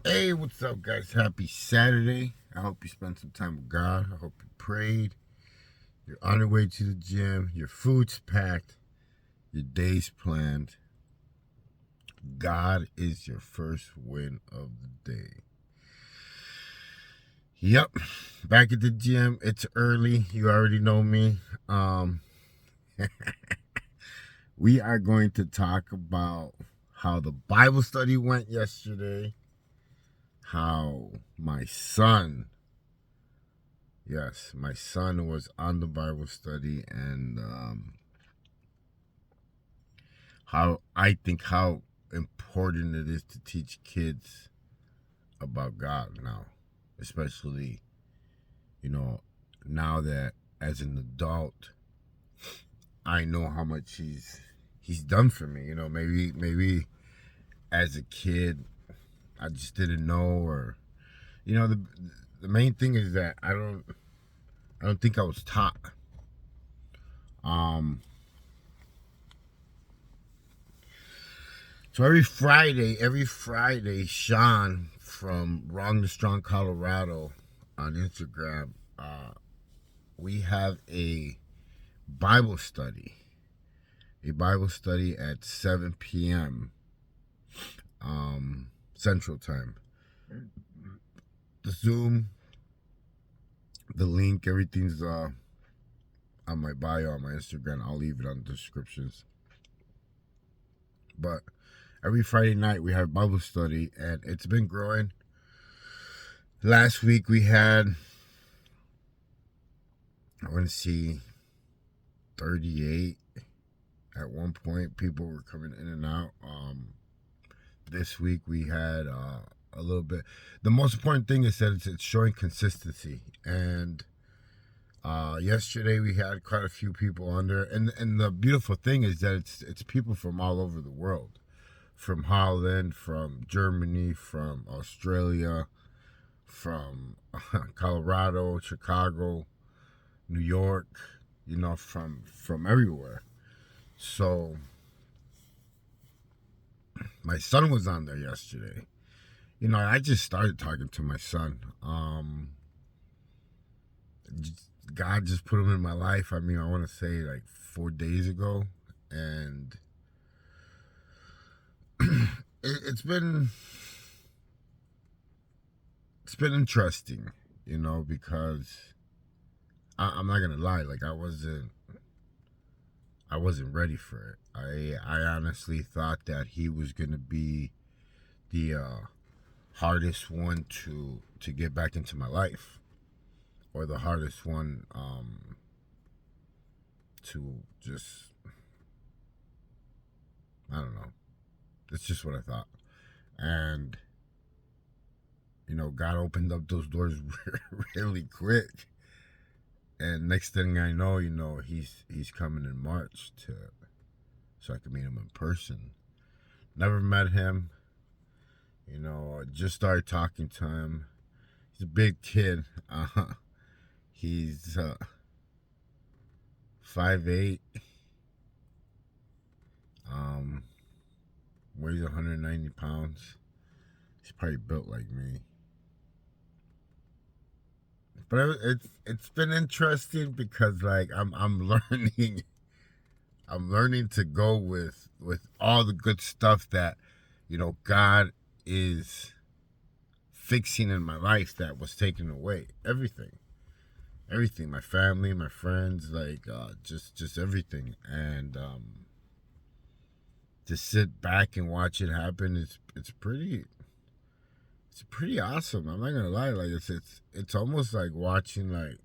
Hey, what's up, guys? Happy Saturday. I hope you spent some time with God. I hope you prayed. You're on your way to the gym. Your food's packed. Your day's planned. God is your first win of the day. Yep. Back at the gym. It's early. You already know me. Um, we are going to talk about how the Bible study went yesterday. How my son, yes, my son was on the Bible study, and how important it is to teach kids about God now, especially you know now that as an adult I know how much he's done for me. Maybe as a kid I just didn't know, or the main thing is that I don't think I was taught. Um, So every Friday, Sean from Wrong to Strong, Colorado, on Instagram, we have Bible study, a Bible study at 7 p.m. Central Time. The Zoom, the link, everything's on my bio on my Instagram. I'll leave it on the descriptions. But every Friday night we have Bible study, and it's been growing. Last week we had, I want to see, 38. At one point, people were coming in and out. This week we had a little bit. The most important thing is that it's showing consistency. And yesterday we had quite a few people on there. And the beautiful thing is that it's people from all over the world, from Holland, from Germany, from Australia, from Colorado, Chicago, New York. From everywhere. So my son was on there yesterday. I just started talking to my son. God just put him in my life. I mean, I want to say like 4 days ago, and it's been interesting, because I'm not gonna lie, like I wasn't ready for it. I honestly thought that he was gonna be the hardest one to get back into my life, or the hardest one to just, I don't know. That's just what I thought. And God opened up those doors really quick. And next thing I know, he's coming in March so I can meet him in person. Never met him. I just started talking to him. He's a big kid. He's 5'8". Um, Weighs 190 pounds. He's probably built like me. But it's been interesting because, like, I'm learning to go with all the good stuff that God is fixing in my life that was taken away. Everything, my family, my friends, like just everything. And to sit back and watch it happen, it's pretty awesome. I'm not gonna lie, like it's almost like watching like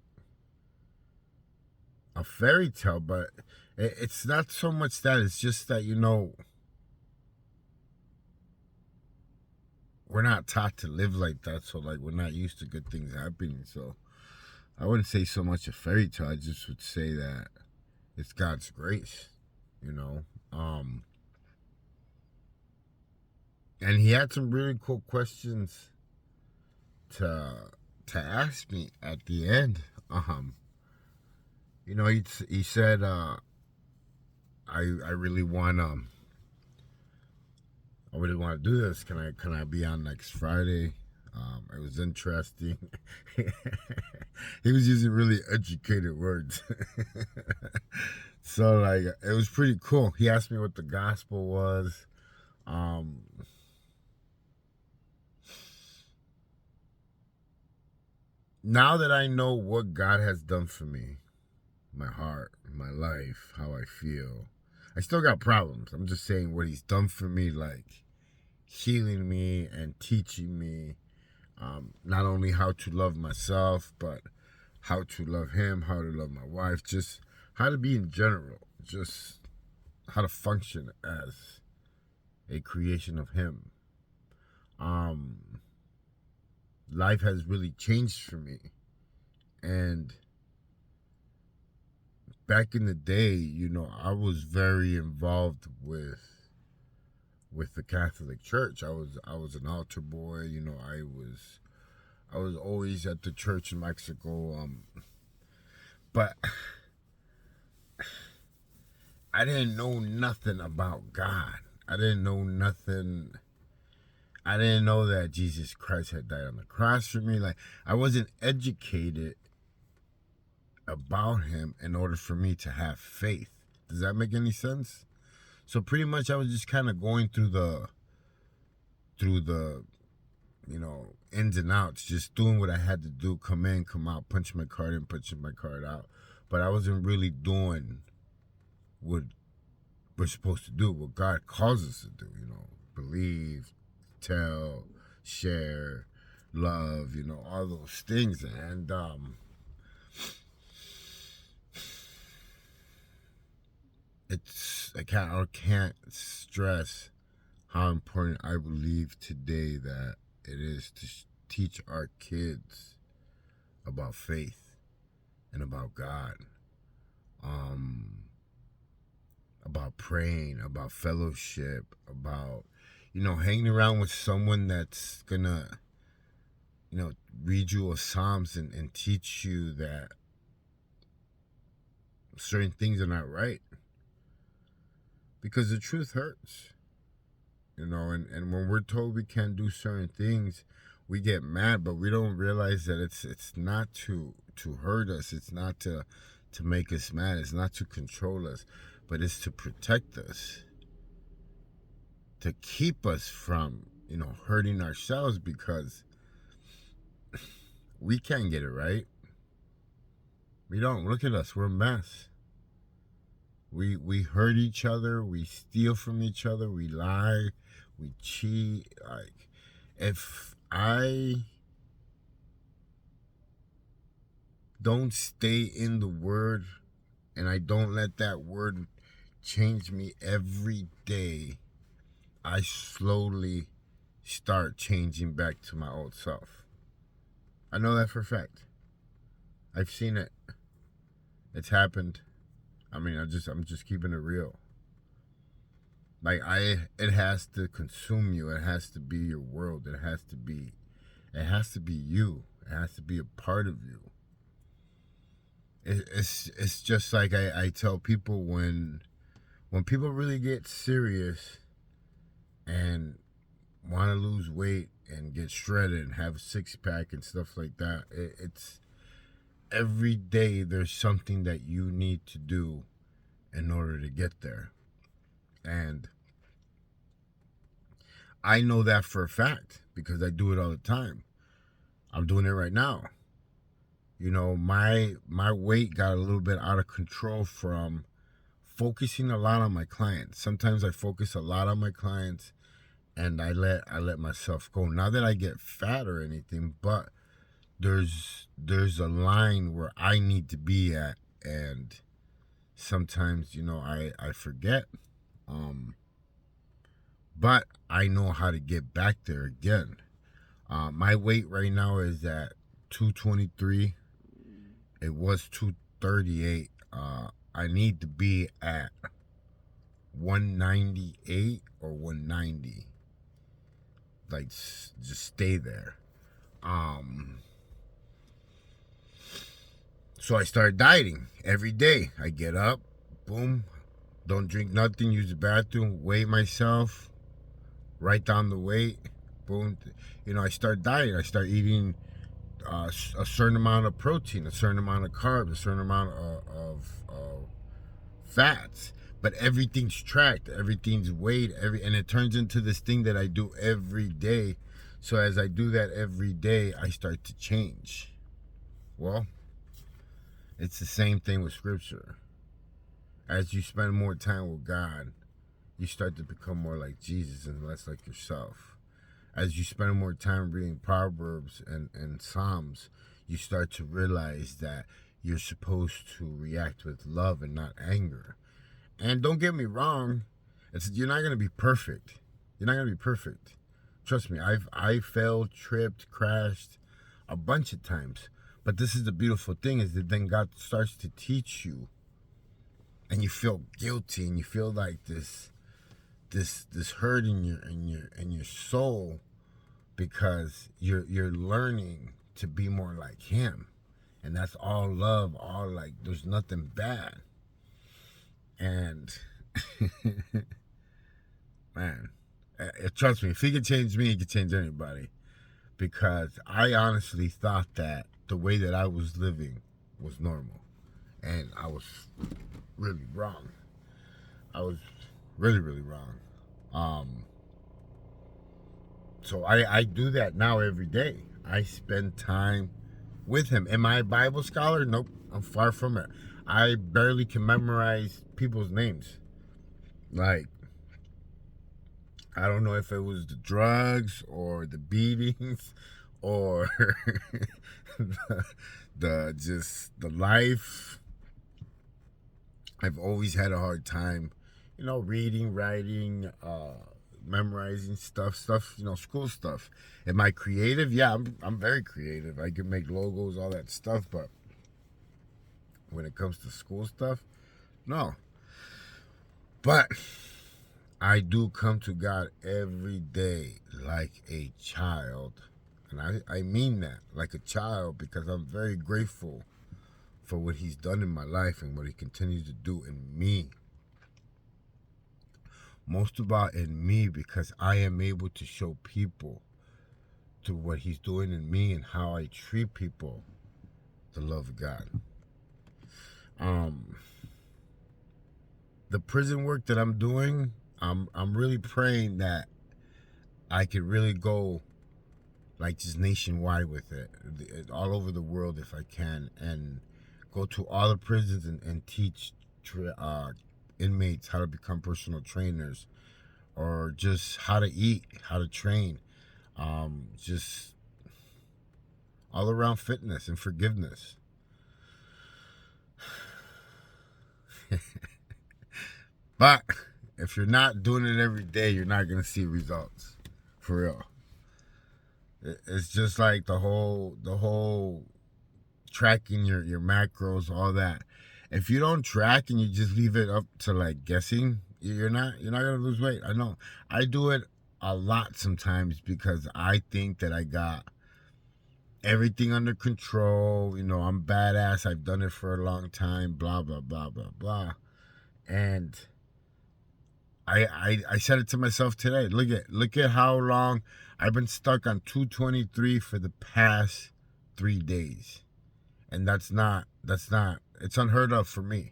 a fairy tale. But it's not so much that. It's just that we're not taught to live like that, so like we're not used to good things happening. So I wouldn't say so much a fairy tale. I just would say that it's God's grace, you know. And he had some really cool questions to ask me at the end. He said, I really want I really want to do this. Can I be on next Friday? It was interesting. He was using really educated words. So like it was pretty cool. He asked me what the gospel was. Now that I know what God has done for me, my heart, my life, how I feel, I still got problems. I'm just saying what he's done for me, like healing me and teaching me not only how to love myself, but how to love him, how to love my wife, just how to be in general, just how to function as a creation of him. Life has really changed for me. And back in the day, you know, I was very involved with the Catholic Church. I was an altar boy, you know, I was always at the church in Mexico. But I didn't know nothing about God. I didn't know nothing. I didn't know that Jesus Christ had died on the cross for me. Like, I wasn't educated about him in order for me to have faith. Does that make any sense? So pretty much I was just kind of going through the you know, ins and outs, just doing what I had to do, come in, come out, punch my card in, punch my card out. But I wasn't really doing what we're supposed to do, what God calls us to do, you know, believe, tell, share, love, you know, all those things. And I can't stress how important I believe today that it is to teach our kids about faith and about God, about praying, about fellowship, about, you know, hanging around with someone that's gonna, you know, read you a Psalms and teach you that certain things are not right. Because the truth hurts, you know, and when we're told we can't do certain things, we get mad, but we don't realize that it's not to hurt us, it's not to make us mad, it's not to control us, but it's to protect us, to keep us from, you know, hurting ourselves, because we can't get it right. We don't. Look at us, we're a mess. We hurt each other, we steal from each other, we lie, we cheat. Like, if I don't stay in the word and I don't let that word change me every day, I slowly start changing back to my old self. I know that for a fact. I've seen it. It's happened. I mean, I'm just keeping it real. Like, it has to consume you. It has to be your world. It has to be you. It has to be a part of you. It's just like I tell people, when people really get serious and want to lose weight and get shredded and have a six-pack and stuff like that, it's every day there's something that you need to do in order to get there. And I know that for a fact because I do it all the time. I'm doing it right now. You know, my weight got a little bit out of control from focusing a lot on my clients. Sometimes I focus a lot on my clients and I let myself go. Not that I get fat or anything, but there's a line where I need to be at, and sometimes, you know, I forget. But I know how to get back there again. My weight right now is at 223. It was 238. I need to be at 198 or 190. Like, just stay there. So I started dieting every day. I get up, boom, don't drink nothing, use the bathroom, weigh myself, write down the weight, boom. I start dieting. I start eating a certain amount of protein, a certain amount of carbs, a certain amount of fats. But everything's tracked, everything's weighed, and it turns into this thing that I do every day. So as I do that every day, I start to change. Well, it's the same thing with Scripture. As you spend more time with God, you start to become more like Jesus and less like yourself. As you spend more time reading Proverbs and Psalms, you start to realize that you're supposed to react with love and not anger. And don't get me wrong, you're not going to be perfect. You're not going to be perfect. Trust me, I failed, tripped, crashed a bunch of times. But this is the beautiful thing, is that then God starts to teach you, and you feel guilty, and you feel like this hurt in your soul, because you're learning to be more like Him, and that's all love, all like, there's nothing bad. And man, trust me, if He could change me, He could change anybody. Because I honestly thought that the way that I was living was normal, and I was really wrong. I was really, really wrong. So I do that now every day. I spend time with Him. Am I a Bible scholar? Nope, I'm far from it. I barely can memorize people's names. Like, I don't know if it was the drugs or the beatings or the life. I've always had a hard time, reading, writing, memorizing stuff, school stuff. Am I creative? Yeah, I'm very creative. I can make logos, all that stuff, but when it comes to school stuff, no. But I do come to God every day like a child. And I mean that, like a child, because I'm very grateful for what He's done in my life and what He continues to do in me. Most about in me, because I am able to show people through what He's doing in me and how I treat people the love of God. The prison work that I'm doing, I'm really praying that I could really go like just nationwide with it, all over the world if I can, and go to all the prisons and teach inmates how to become personal trainers, or just how to eat, how to train, just all around fitness and forgiveness. But if you're not doing it every day, you're not going to see results, for real. It's just like the whole tracking your macros, all that. If you don't track and you just leave it up to like guessing, you're not gonna lose weight. I know. I do it a lot sometimes because I think that I got everything under control. I'm badass. I've done it for a long time. Blah blah blah blah blah. And I said it to myself today. Look at how long I've been stuck on 223 for the past 3 days. And that's not, it's unheard of for me,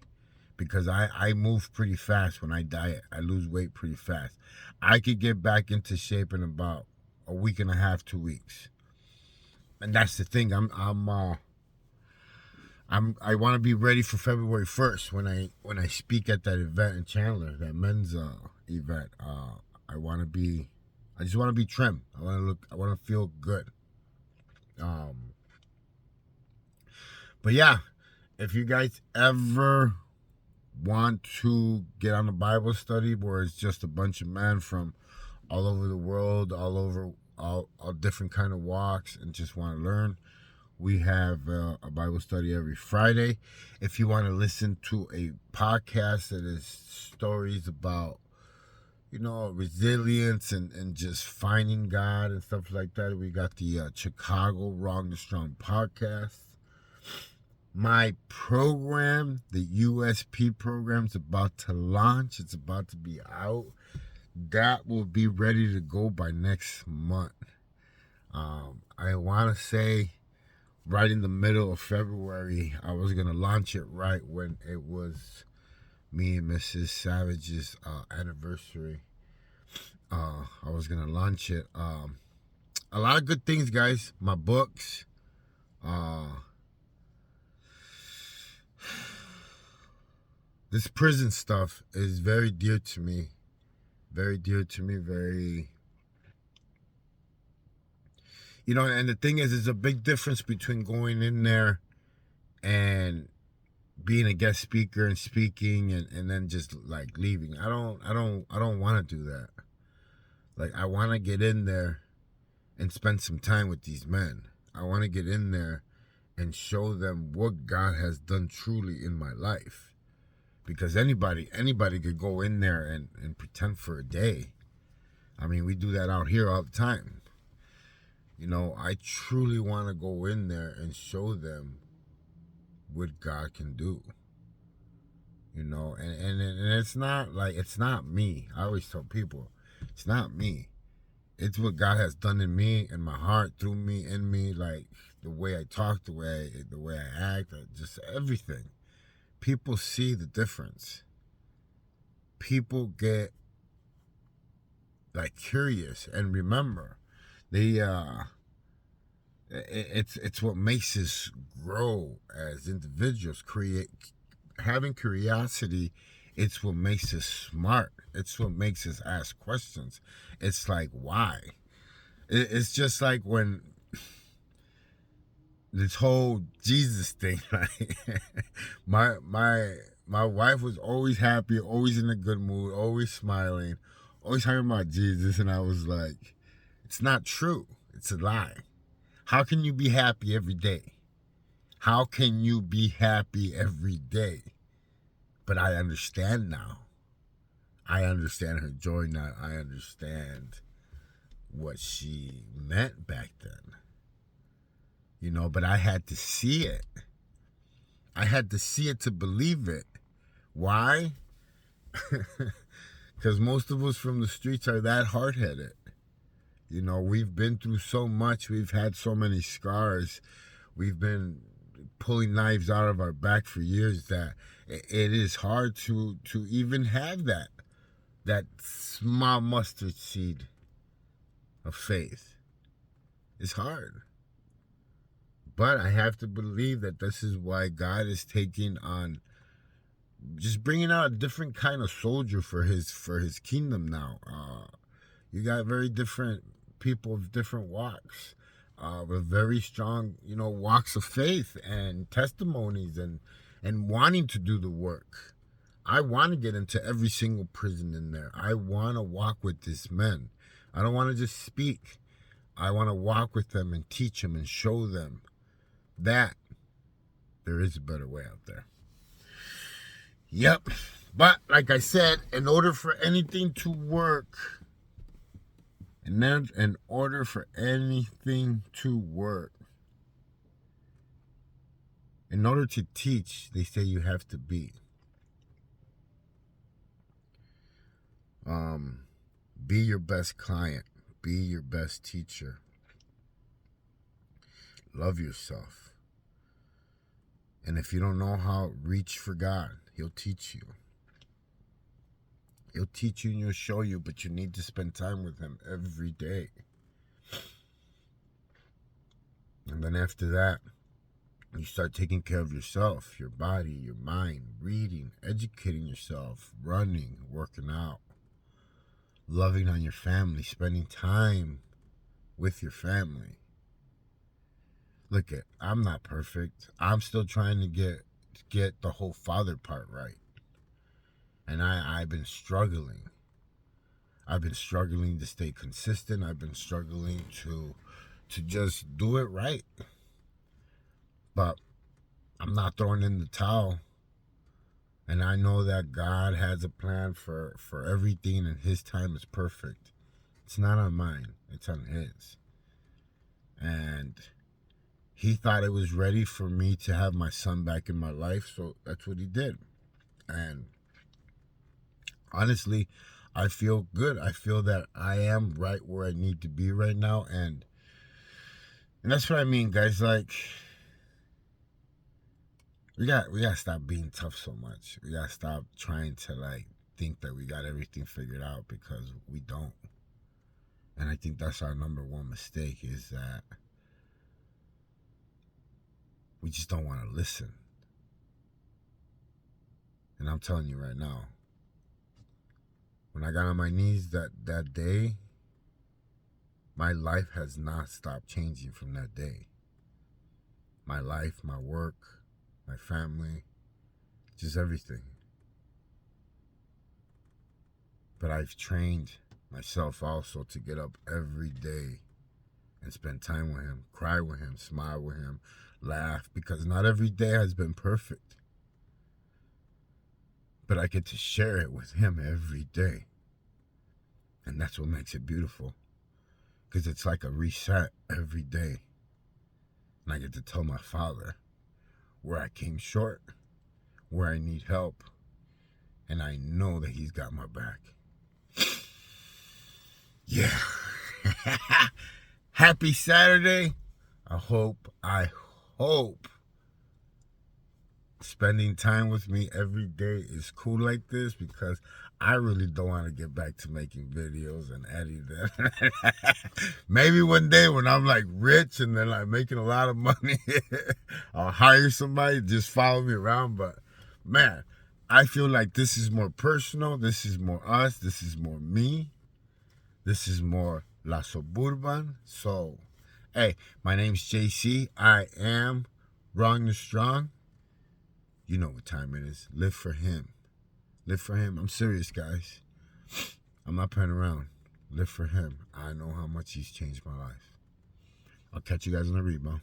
because I move pretty fast when I diet. I lose weight pretty fast. I could get back into shape in about a week and a half, 2 weeks. And that's the thing. I want to be ready for February 1st when I speak at that event in Chandler, that men's event. I just want to be trim. I want to feel good. But yeah, if you guys ever want to get on a Bible study where it's just a bunch of men from all over the world, all different kind of walks, and just want to learn, we have a Bible study every Friday. If you want to listen to a podcast that is stories about, resilience and just finding God and stuff like that, we got the Chicago Wrong to Strong podcast. My program, the USP program, is about to launch. It's about to be out. that will be ready to go by next month. I want to say right in the middle of February, I was going to launch it right when it was me and Mrs. Savage's anniversary. I was going to launch it. A lot of good things, guys. My books. This prison stuff is very dear to me. Very dear to me. Very... You know, and the thing is, there's a big difference between going in there and being a guest speaker and speaking and then just like leaving. I don't want to do that. Like, I want to get in there and spend some time with these men. I want to get in there and show them what God has done truly in my life. Because anybody could go in there and pretend for a day. I mean, we do that out here all the time. You know, I truly want to go in there and show them what God can do. You know, and it's not like, it's not me. I always tell people, it's not me. It's what God has done in me, in my heart, through me, in me, like the way I talk, the way I act, just everything. People see the difference. People get like curious, and remember, they it's what makes us grow as individuals. Having curiosity, it's what makes us smart. It's what makes us ask questions. It's like, why? It's just like when this whole Jesus thing, right? my wife was always happy, always in a good mood, always smiling, always talking about Jesus, and I was like, it's not true. It's a lie. How can you be happy every day? How can you be happy every day? But I understand now. I understand her joy now. I understand what she meant back then. You know, but I had to see it. I had to see it to believe it. Why? Because most of us from the streets are that hard-headed. You know, we've been through so much. We've had so many scars. We've been pulling knives out of our back for years that it is hard to even have that small mustard seed of faith. It's hard. But I have to believe that this is why God is taking on, just bringing out a different kind of soldier for his kingdom now. You got very different people of different walks, with very strong, you know, walks of faith and testimonies and wanting to do the work. I want to get into every single prison in there. I want to walk with these men. I don't want to just speak. I want to walk with them and teach them and show them that there is a better way out there. Yep. But like I said, in order for anything to work, in order for anything to work, in order to teach, they say you have to be. Be your best client. Be your best teacher. Love yourself. And if you don't know how, reach for God. He'll teach you. He'll teach you and he'll show you, but you need to spend time with him every day. And then after that, you start taking care of yourself, your body, your mind, reading, educating yourself, running, working out, loving on your family, spending time with your family. Look, I'm not perfect. I'm still trying to get the whole father part right. And I've been struggling. I've been struggling to stay consistent. I've been struggling to just do it right. But I'm not throwing in the towel. And I know that God has a plan for everything, and his time is perfect. It's not on mine. It's on his. And he thought it was ready for me to have my son back in my life, so that's what he did. And honestly, I feel good. I feel that I am right where I need to be right now, and that's what I mean, guys. Like, we gotta stop being tough so much. We gotta stop trying to like think that we got everything figured out, because we don't. And I think that's our number one mistake, is that we just don't want to listen. And I'm telling you right now, when I got on my knees that day, my life has not stopped changing from that day. My life, my work, my family, just everything. But I've trained myself also to get up every day and spend time with him, cry with him, smile with him, laugh, because not every day has been perfect. But I get to share it with him every day. And that's what makes it beautiful, because it's like a reset every day. And I get to tell my Father where I came short, where I need help, and I know that he's got my back. Yeah. Happy Saturday. I hope spending time with me every day is cool like this, because I really don't want to get back to making videos and editing them. Maybe one day when I'm like rich and then like making a lot of money, I'll hire somebody to just follow me around. But man, I feel like this is more personal. This is more us. This is more me. This is more La Suburban. So, hey, my name's JC. I am Wrong to Strong. You know what time it is. Live for him. Live for him. I'm serious, guys. I'm not playing around. Live for him. I know how much he's changed my life. I'll catch you guys on the rebound.